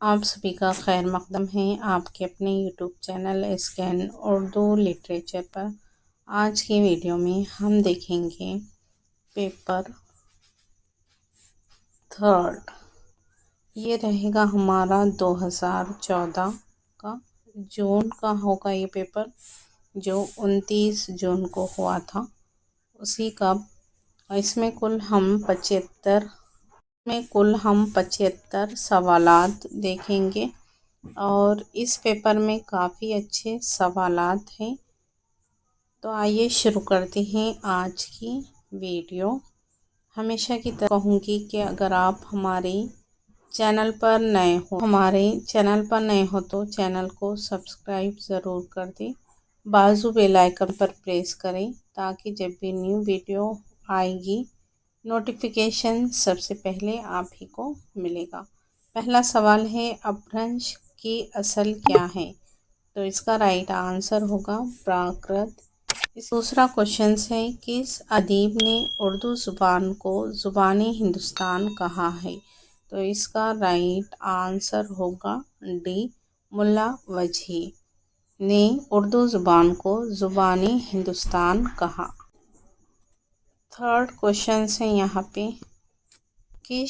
آپ سبھی کا خیر مقدم ہے آپ کے اپنے YouTube channel scan Urdu literature پر۔ آج کی ویڈیو میں ہم دیکھیں گے پیپر 3۔ یہ رہے گا ہمارا 2014 کا جون کا ہوگا یہ پیپر، جو 29 جون کو ہوا تھا اسی کا۔ اس میں کل ہم 75 سوالات دیکھیں گے اور اس پیپر میں کافی اچھے سوالات ہیں۔ تو آئیے شروع کرتے ہیں آج کی ویڈیو۔ ہمیشہ کی طرح کہوں گی کہ اگر آپ ہمارے چینل پر نئے ہو تو چینل کو سبسکرائب ضرور کر دیں، بازو بیل آئیکن پر پریس کریں تاکہ جب بھی نیو ویڈیو آئے گی نوٹیفیکیشن سب سے پہلے آپ ہی کو ملے گا۔ پہلا سوال ہے اپبھرنش کی اصل کیا ہے؟ تو اس کا رائٹ آنسر ہوگا پراکرت۔ دوسرا کوشچن ہے کس ادیب نے اردو زبان کو زبان ہندوستان کہا ہے؟ تو اس کا رائٹ آنسر ہوگا ڈی، ملا وجدی نے اردو زبان کو زبان ہندوستان کہا۔ تھرڈ کوشچن ہے یہاں پہ کہ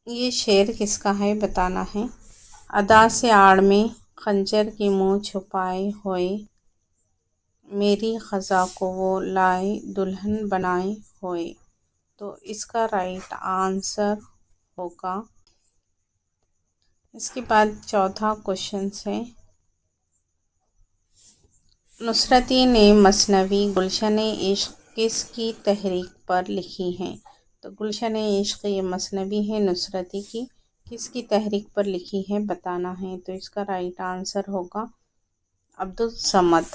یہ شعر کس کا ہے بتانا ہے۔ ادا سے آڑ میں خنجر کی منہ چھپائے ہوئے، میری خزاں کو وہ لائے دلہن بنائے ہوئے۔ تو اس کا رائٹ آنسر ہوگا۔ اس کے بعد چوتھا کوشچن ہے نصرتی نے مثنوی گلشن عشق کس کی تحریک پر لکھی ہے؟ تو گلشن عشق یہ مثنوی ہے نصرتی کی، کس کی تحریک پر لکھی ہے بتانا ہے۔ تو اس کا رائٹ آنسر ہوگا عبدالصمد۔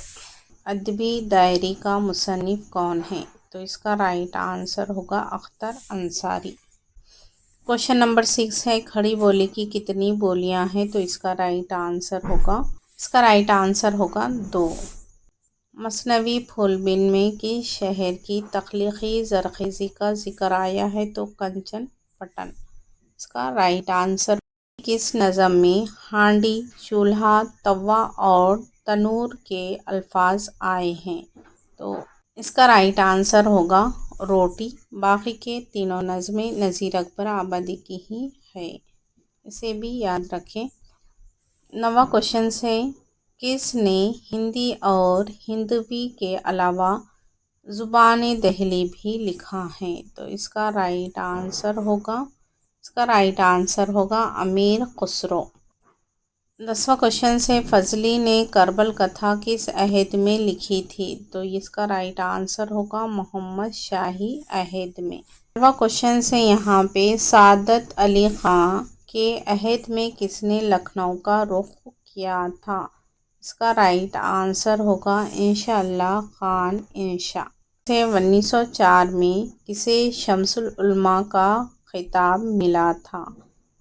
ادبی ڈائری کا مصنف کون ہے؟ تو اس کا رائٹ آنسر ہوگا اختر انصاری۔ کوشچن نمبر 6 ہے کھڑی بولی کی کتنی بولیاں ہیں؟ تو اس کا رائٹ آنسر ہوگا 2۔ مثنوی پھول بین میں کس شہر کی تخلیقی زرخیزی کا ذکر آیا ہے؟ تو کنچن پٹن۔ اس کا رائٹ آنسر کس نظم میں ہانڈی، چولہا، توا اور تنور کے الفاظ آئے ہیں؟ تو اس کا رائٹ آنسر ہوگا روٹی۔ باقی کے تینوں نظمیں نذیر اکبر آبادی کی ہی ہے، اسے بھی یاد رکھیں۔ 9واں کوشچن ہے کس نے ہندی اور ہندوی کے علاوہ زبان دہلی بھی لکھا ہے؟ تو اس کا رائٹ آنسر ہوگا امیر خسرو۔ 10واں کوشچن ہے فضلی نے کربل کتھا کس عہد میں لکھی تھی؟ تو اس کا رائٹ آنسر ہوگا محمد شاہی عہد میں۔ 11واں کوشچن ہے یہاں پہ سعادت علی خاں کے عہد میں کس نے لکھنؤ کا رخ کیا تھا؟ اس کا رائٹ آنسر ہوگا انشاء اللہ خان انشا۔ 1904 میں کسے شمس العلماء کا خطاب ملا تھا؟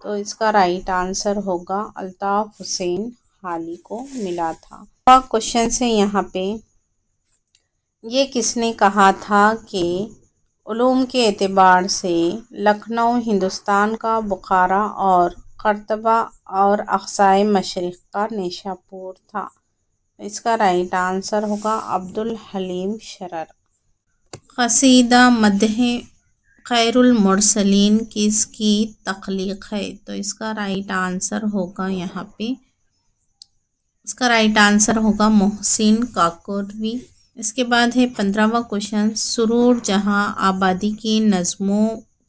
تو اس کا رائٹ آنسر ہوگا الطاف حسین حالی کو ملا تھا۔ 12واں کوشچن ہے یہاں پہ یہ کس نے کہا تھا کہ علوم کے اعتبار سے لکھنؤ ہندوستان کا بخارا اور قرطبہ اور اقصائے مشرق کا نیشاپور تھا؟ اس کا رائٹ آنسر ہوگا عبدالحلیم شرر۔ قصیدہ مدح خیر المرسلین کس کی تخلیق ہے؟ تو اس کا رائٹ آنسر ہوگا یہاں پہ محسن کاکوری۔ اس کے بعد ہے 15واں کوشچن سرور جہاں آبادی کی نظموں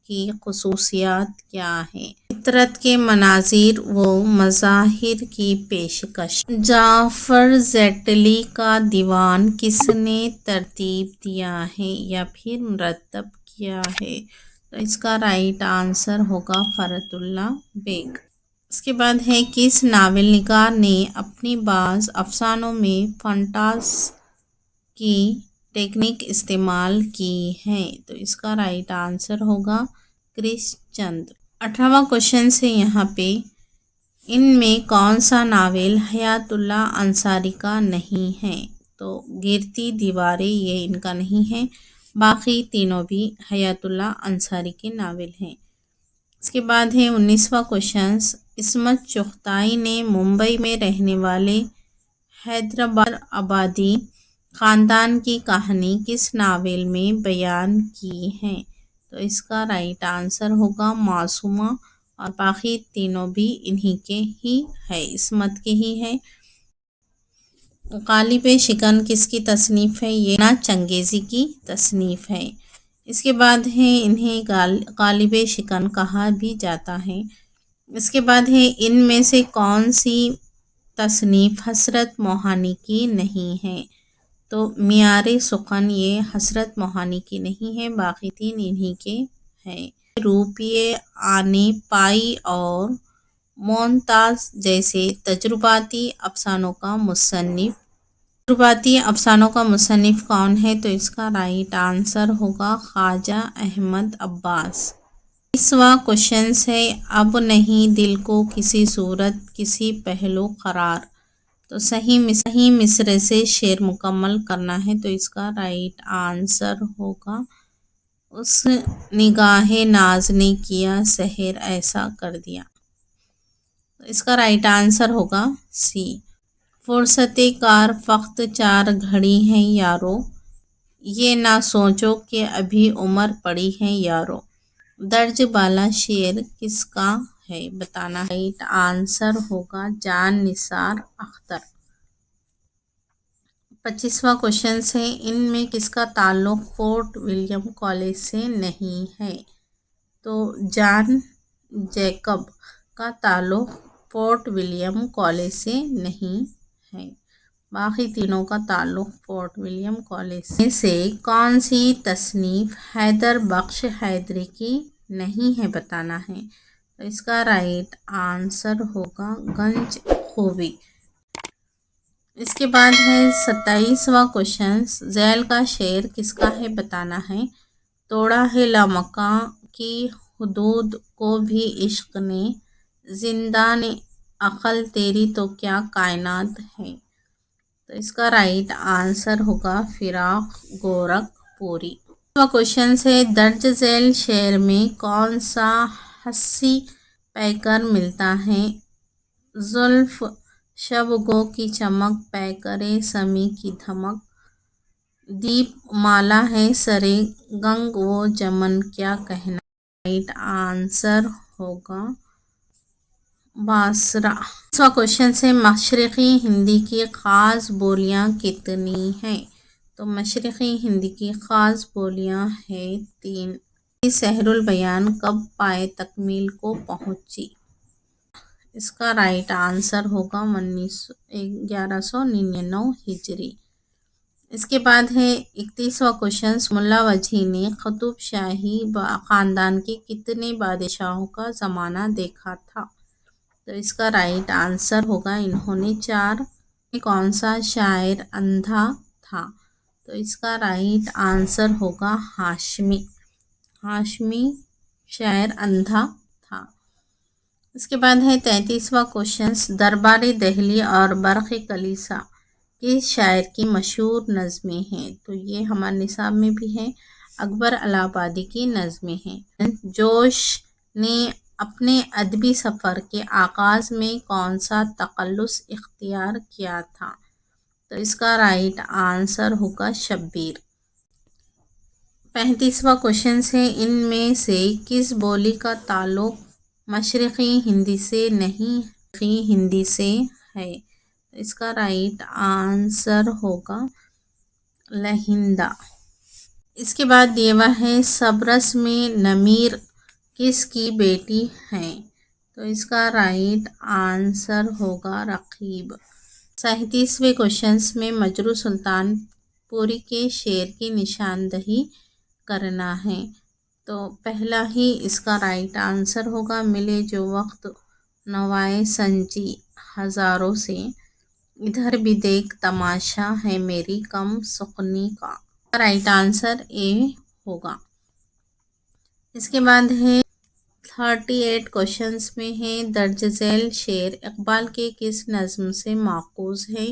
کی خصوصیات کیا ہیں؟ فطرت کے مناظر و مظاہر کی پیشکش۔ جعفر زیتلی کا دیوان کس نے ترتیب دیا ہے یا پھر مرتب کیا ہے؟ تو اس کا رائٹ آنسر ہوگا فرحت اللہ بیگ۔ اس کے بعد ہے کس ناول نگار نے اپنی بعض افسانوں میں فانٹاس کی ٹیکنیک استعمال کی ہے؟ تو اس کا رائٹ آنسر ہوگا کرش چندر۔ 18واں کوشچن ہے یہاں پہ ان میں کون سا ناول حیات اللہ انصاری کا نہیں ہے؟ تو گرتی دیواریں یہ ان کا نہیں ہے، باقی تینوں بھی حیات اللہ انصاری کے ناول ہیں۔ اس کے بعد ہے 19واں کوشچن عصمت چغتائی نے ممبئی میں رہنے والے حیدرآباد آبادی خاندان کی کہانی کس ناول میں بیان کی ہے؟ تو اس کا رائٹ آنسر ہوگا معصومہ، اور باقی تینوں بھی انہی کے ہی ہے، عصمت کے ہی ہے۔ غالب شکن کس کی تصنیف ہے؟ یہ نا چنگیزی کی تصنیف ہے۔ اس کے بعد ہے انہیں غالب شکن کہا بھی جاتا ہے۔ اس کے بعد ہے ان میں سے کون سی تصنیف حضرت موہانی کی نہیں ہے؟ تو معیار سخن یہ حضرت موہانی کی نہیں ہے، باقی تین انہی کے ہیں۔ روپیے آنے پائی اور مونتاز جیسے تجرباتی افسانوں کا مصنف کون ہے؟ تو اس کا رائٹ آنسر ہوگا خواجہ احمد عباس۔ 20واں کوشچن ہے اب نہیں دل کو کسی صورت کسی پہلو قرار، تو صحیح مصرعے سے شعر مکمل کرنا ہے، تو اس کا رائٹ آنسر ہوگا اس نگاہ ناز نے کیا سحر ایسا کر دیا، تو اس کا رائٹ آنسر ہوگا سی۔ فرصت کار فقط 4 گھڑی ہے یارو، یہ نہ سوچو کہ ابھی عمر پڑی ہے یارو، درج بالا شعر کس کا ہے بتانا ہے؟ رائٹ آنسر ہوگا جان نثار اختر۔ 25واں کوشچن ہے ان میں کس کا تعلق فورٹ ولیم کالج سے نہیں ہے؟ تو جان جیکب کا تعلق فورٹ ولیم کالج سے نہیں ہے، باقی تینوں کا تعلق فورٹ ولیم کالج سے کون سی تصنیف حیدر بخش حیدری کی نہیں ہے بتانا ہے؟ تو اس کا رائٹ آنسر ہوگا گنج خوبی۔ اس کے بعد ہے 27واں کوشچن ذیل کا شعر کس کا ہے بتانا ہے؟ توڑا ہے لامکاں کی حدود کو بھی عشق نے، زندان عقل تیری تو کیا کائنات ہے، تو اس کا رائٹ آنسر ہوگا فراق گورکھ پوری۔ 28واں کوشچن ہے درج ذیل شعر میں کون سا حسی پیکر ملتا ہے؟ زلف شب گو کی چمک پیکرِ سمی کی دھمک، دیپ مالا ہے سرِ گنگ وہ چمن کیا کہنا، رائٹ آنسر ہوگا باسرا۔ 29واں کوشچن ہے مشرقی ہندی کی خاص بولیاں کتنی ہیں؟ تو مشرقی ہندی کی خاص بولیاں ہیں 3۔ سحر البیان کب پائے تکمیل کو پہنچی؟ اس کا رائٹ آنسر ہوگا 1199 ہجری۔ اس کے بعد ہے 31واں کوشچن ملا وجدی نے قطب شاہی خاندان کے کتنے بادشاہوں کا زمانہ دیکھا تھا؟ تو اس کا رائٹ آنسر ہوگا انہوں نے 4۔ کون سا شاعر اندھا تھا؟ تو اس کا رائٹ آنسر ہوگا ہاشمی شاعر اندھا تھا۔ اس کے بعد ہے 33واں کوشچن دربار دہلی اور برق کلیسا کس شاعر کی مشہور نظمیں ہیں؟ تو یہ ہمارے نصاب میں بھی ہے، اکبر الہ آبادی کی نظمیں ہیں۔ جوش نے اپنے ادبی سفر کے آغاز میں کون سا تخلص اختیار کیا تھا؟ تو اس کا رائٹ آنسر ہوگا شبیر۔ 35واں کوشچن ہے ان میں سے کس بولی کا تعلق مشرقی ہندی سے نہیں ہندی سے ہے؟ اس کا رائٹ آنسر ہوگا لہندہ۔ اس کے بعد دیا ہوا ہے سبرس میں نمیر کس کی بیٹی ہیں؟ تو اس کا رائٹ آنسر ہوگا رقیب۔ 37ویں کوشچن میں مجروح سلطان پوری کے شعر کی نشاندہی کرنا ہے، تو پہلا ہی اس کا رائٹ آنسر ہوگا ملے جو وقت نوائے سنجی ہزاروں سے، ادھر بھی دیکھ تماشا ہے میری کم سخنی کا، رائٹ آنسر اے ہوگا۔ اس کے بعد ہے 38 کوشچنز میں ہے درج ذیل شعر اقبال کے کس نظم سے ماخوذ ہے؟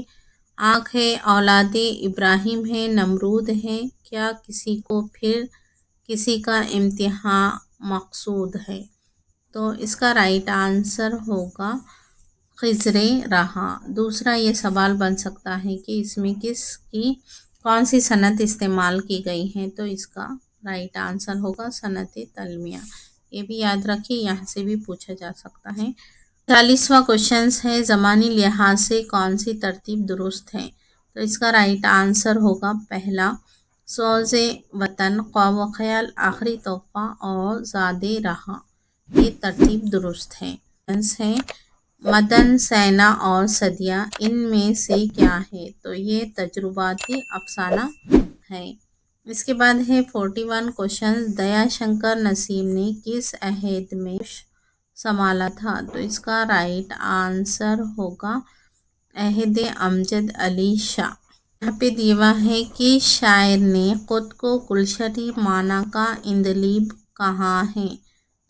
آنکھ ہے، اولاد ابراہیم ہے، نمرود ہے، کیا کسی کو پھر کسی کا امتحاں مقصود ہے، تو اس کا رائٹ آنسر ہوگا خضر رہا۔ دوسرا یہ سوال بن سکتا ہے کہ اس میں کون سی صنعت استعمال کی گئی ہے، تو اس کا رائٹ آنسر ہوگا صنعت تلمیہ۔ یہ بھی یاد رکھیے، یہاں سے بھی پوچھا جا سکتا ہے۔ 40واں کوشچن ہے زمانی لحاظ سے کون سی ترتیب درست ہے، تو اس کا رائٹ آنسر ہوگا پہلا سوز وطن، خواب و خیال، آخری تحفہ اور زاد رہا، یہ ترتیب درست ہے۔ مدن، سینا اور صدیہ، ان میں سے کیا ہے، تو یہ تجرباتی افسانہ ہے۔ اس کے بعد ہے 41 کوشچن، دیا شنکر نسیم نے کس عہد میں سنبھالا تھا، تو اس کا رائٹ آنسر ہوگا عہد امجد علی شاہ۔ یہاں پہ دیوا ہے کہ شاعر نے خود کو گلشن مانا کا عندلیب کہا ہے،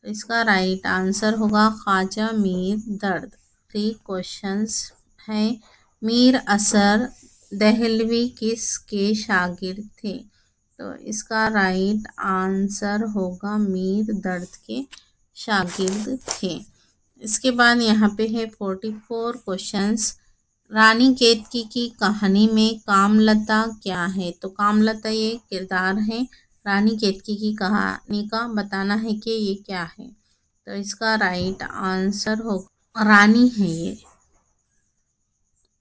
تو اس کا رائٹ آنسر ہوگا خواجہ میر درد۔ 3 کوشچنز ہے میر اثر دہلوی کس کے شاگرد تھے، تو اس کا رائٹ آنسر ہوگا میر درد کے شاگرد تھے۔ اس کے بعد یہاں پہ ہے 44 کوشچنز، رانی کیتکی کی کہانی میں کاملتا کیا ہے، تو کاملتا یہ کردار ہے، رانی کیتکی کی کہانی کا بتانا ہے کہ یہ کیا ہے، تو اس کا رائٹ آنسر ہوگا رانی ہے یہ۔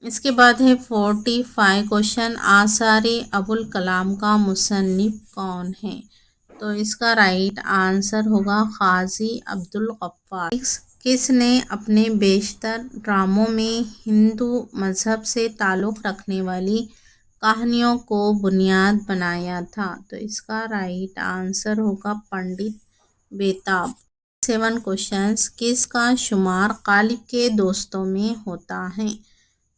اس کے بعد ہے 45 کوشچن، آثار ابوالکلام کا مصنف کون ہے، تو اس کا رائٹ آنسر ہوگا قاضی عبدالغفار۔ کس نے اپنے بیشتر ڈراموں میں ہندو مذہب سے تعلق رکھنے والی کہانیوں کو بنیاد بنایا تھا، تو اس کا رائٹ آنسر ہوگا پنڈت بیتاب۔ 7 کوشچنز، کس کا شمار غالب کے دوستوں میں ہوتا ہے،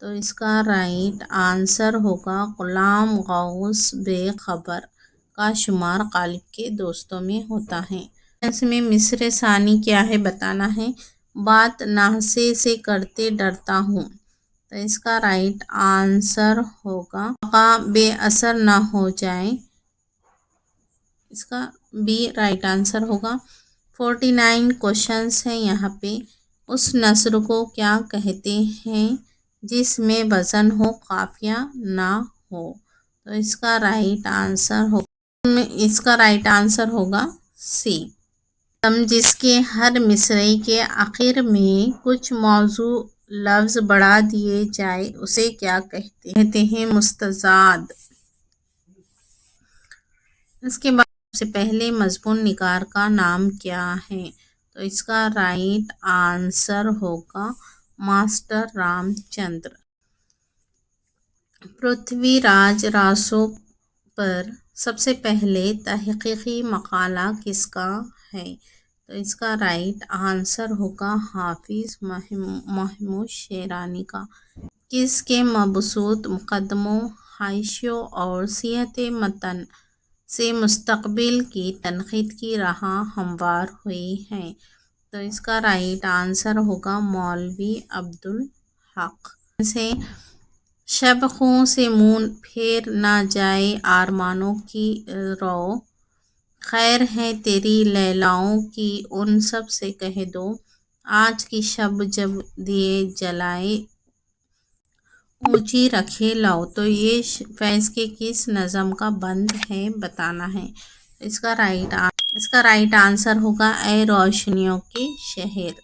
تو اس کا رائٹ آنسر ہوگا غلام غوث بے خبر کا شمار غالب کے دوستوں میں ہوتا ہے۔ اس میں مصر ثانی کیا ہے بتانا ہے، بات ناحسے سے کرتے ڈرتا ہوں، تو اس کا رائٹ آنسر ہوگا آقا بے اثر نہ ہو جائے، اس کا بھی رائٹ آنسر ہوگا۔ 49 کوشچنز ہیں یہاں پہ، اس نثر کو کیا کہتے ہیں جس میں وزن ہو قافیہ نہ ہو، تو اس کا رائٹ آنسر ہوگا سی۔ جس کے ہر مصرعے کے آخر میں کچھ موضوع لفظ بڑھا دیے جائے اسے کیا کہتے ہیں، مستزاد۔ اس کے بعد سب سے پہلے مضمون نگار کا نام کیا ہے، تو اس کا رائٹ آنسر ہوگا ماسٹر رام چندر۔ پرتھوی راج راسو پر سب سے پہلے تحقیقی مقالہ کس کا ہے، تو اس کا رائٹ آنسر ہوگا حافظ محمود شیرانی کا۔ کس کے مبسوط مقدموں، حاشیوں اور صحت متن سے مستقبل کی تنقید کی راہ ہموار ہوئی ہے، تو اس کا رائٹ آنسر ہوگا مولوی عبدالحق۔ سے شب خوں سے منہ پھیر نہ جائے ارمانوں کی رو، خیر ہے تیری لیلاؤں کی ان سب سے کہہ دو، آج کی شب جب دیے جلائے اونچی رکھے لو، تو یہ فیض کے کس نظم کا بند ہے بتانا ہے، اس کا رائٹ آنسر ہوگا اے روشنیوں کے شہر۔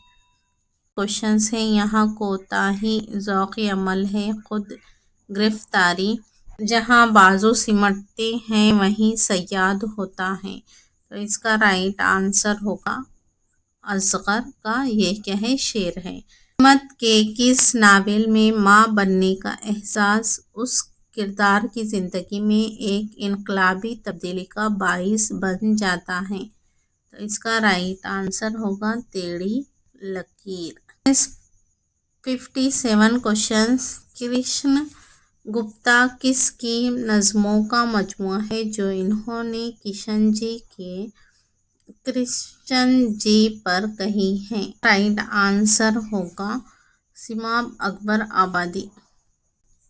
کوشچنز ہیں یہاں کوتاہی ذوقی عمل ہے، خود گرفتاری، جہاں بازو سمٹتے ہیں وہیں صیاد ہوتا ہے، تو اس کا رائٹ آنسر ہوگا اصغر کا یہ کیا ہے، شعر ہے۔ حکمت کے کس ناول میں ماں بننے کا احساس اس کردار کی زندگی میں ایک انقلابی تبدیلی کا باعث بن جاتا ہے، تو اس کا رائٹ آنسر ہوگا تیری لکیر۔ 57 کوشچنز، کرشن گپتا کس کی نظموں کا مجموعہ ہے جو انہوں نے کرشن جی پر کہی ہیں، رائٹ آنسر ہوگا سیماب اکبر آبادی۔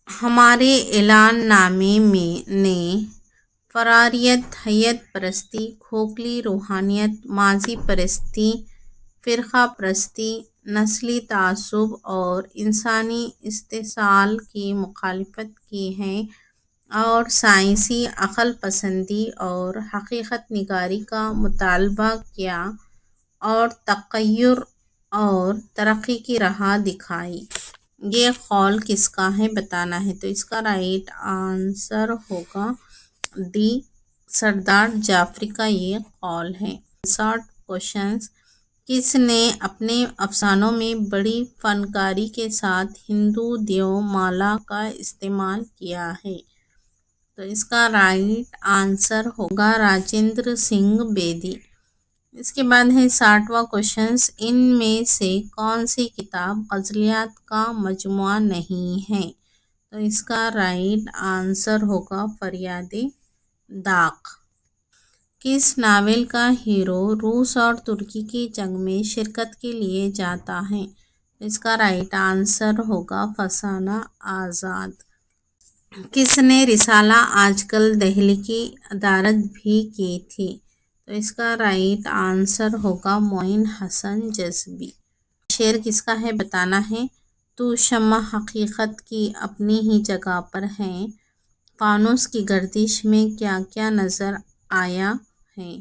ہمارے اعلان نامے نے فراریت، حیت پرستی، کھوکھلی روحانیت، ماضی پرستی، فرقہ پرستی، نسلی تعصب اور انسانی استحصال کی مخالفت کی ہے اور سائنسی عقل پسندی اور حقیقت نگاری کا مطالبہ کیا اور تغیر اور ترقی کی راہ دکھائی۔ یہ قول کس کا ہے بتانا ہے، تو اس کا رائٹ آنسر ہوگا ڈی، سردار جعفری کا یہ قول ہے۔ 60 کوشچنز، کس نے اپنے افسانوں میں بڑی فنکاری کے ساتھ ہندو دیو مالا کا استعمال کیا ہے، تو اس کا رائٹ آنسر ہوگا راجندر سنگھ بیدی۔ اس کے بعد ہے 60واں کوشچنز، ان میں سے کون سی کتاب غزلیات کا مجموعہ نہیں ہے، تو اس کا رائٹ آنسر ہوگا فریاد داغ۔ کس ناول کا ہیرو روس اور ترکی کی جنگ میں شرکت کے لیے جاتا ہے، اس کا رائٹ آنسر ہوگا فسانہ آزاد۔ کس نے رسالہ آج کل دہلی کی ادارت بھی کی تھی، تو اس کا رائٹ آنسر ہوگا معین حسن جزبی۔ شعر کس کا ہے بتانا ہے، تو شمع حقیقت کی اپنی ہی جگہ پر ہے، فانوس کی گردش میں کیا کیا نظر آیا ہے،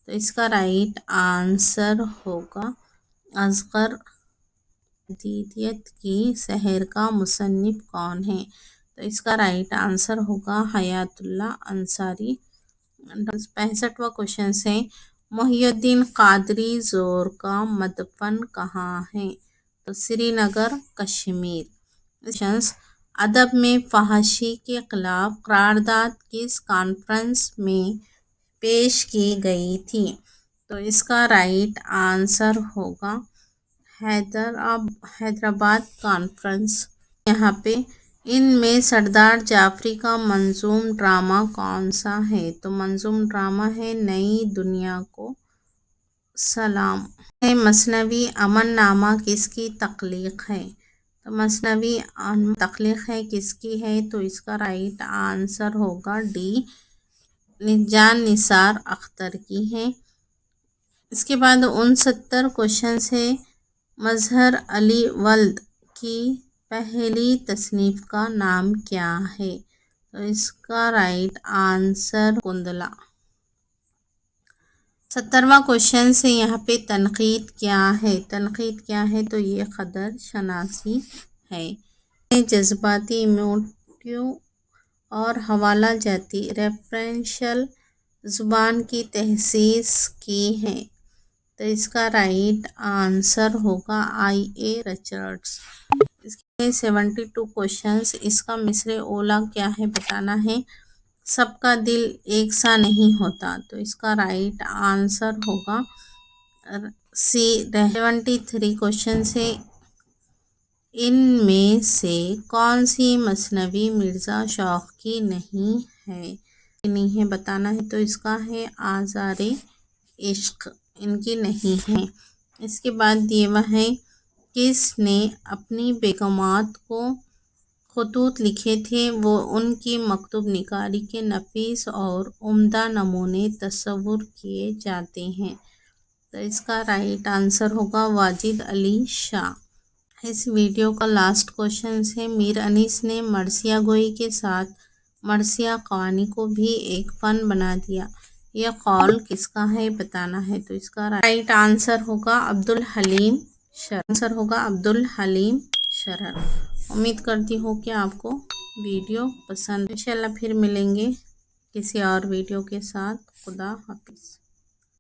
تو اس کا رائٹ آنسر ہوگا اصغر۔ جدیدیت کی سحر کا مصنف کون ہے، تو اس کا رائٹ آنسر ہوگا حیات اللہ انصاری۔ 65واں کوشچن ہے، محی الدین قادری زور کا مدفن کہاں ہے، تو سری نگر، کشمیر۔ ادب میں فحاشی کے خلاف قرارداد کس کانفرنس میں پیش کی گئی تھی، تو اس کا رائٹ آنسر ہوگا حیدرآباد کانفرنس۔ یہاں پہ ان میں سردار جعفری کا منظوم ڈرامہ کون سا ہے، تو منظوم ڈرامہ ہے نئی دنیا کو سلام۔ مثنوی امن نامہ کس کی تخلیق ہے، تو مثنوی امن تخلیق ہے کس کی ہے، تو اس کا رائٹ آنسر ہوگا ڈی، جان نثار اختر کی ہے۔ اس کے بعد 69 کوشچن ہے، مظہر علی ولد کی پہلی تصنیف کا نام کیا ہے، تو اس کا رائٹ آنسر کندلا۔ 70واں کوشچن ہے، یہاں پہ تنقید کیا ہے، تنقید کیا ہے، تو یہ قدر شناسی ہے۔ جذباتی، ایموٹیو اور حوالہ جاتی ریفرنشل زبان کی تحسیس کی ہے، تو اس کا رائٹ آنسر ہوگا آئی اے رچرڈس۔ اس کے 72 کوشچنز، اس کا مصرع اولا کیا ہے بتانا ہے، سب کا دل ایک سا نہیں ہوتا، تو اس کا رائٹ آنسر ہوگا سی۔ 73 کوشچن ہے، ان میں سے کون سی مثنوی مرزا شوق کی نہیں ہے بتانا ہے، تو اس کا ہے آزار عشق، ان کی نہیں ہے۔ اس کے بعد یہ وہ ہے، کس نے اپنی بیگمات کو خطوط لکھے تھے، وہ ان کی مکتوب نگاری کے نفیس اور عمدہ نمونے تصور کیے جاتے ہیں، تو اس کا رائٹ آنسر ہوگا واجد علی شاہ۔ اس ویڈیو کا لاسٹ کوشچن ہے، میر انیس نے مرثیہ گوئی کے ساتھ مرثیہ خوانی کو بھی ایک فن بنا دیا، یہ قول کس کا ہے بتانا ہے، تو اس کا رائٹ آنسر ہوگا عبدالحلیم شرر۔ امید کرتی ہوں کہ آپ کو ویڈیو پسند، انشاءاللہ پھر ملیں گے کسی اور ویڈیو کے ساتھ۔ خدا حافظ۔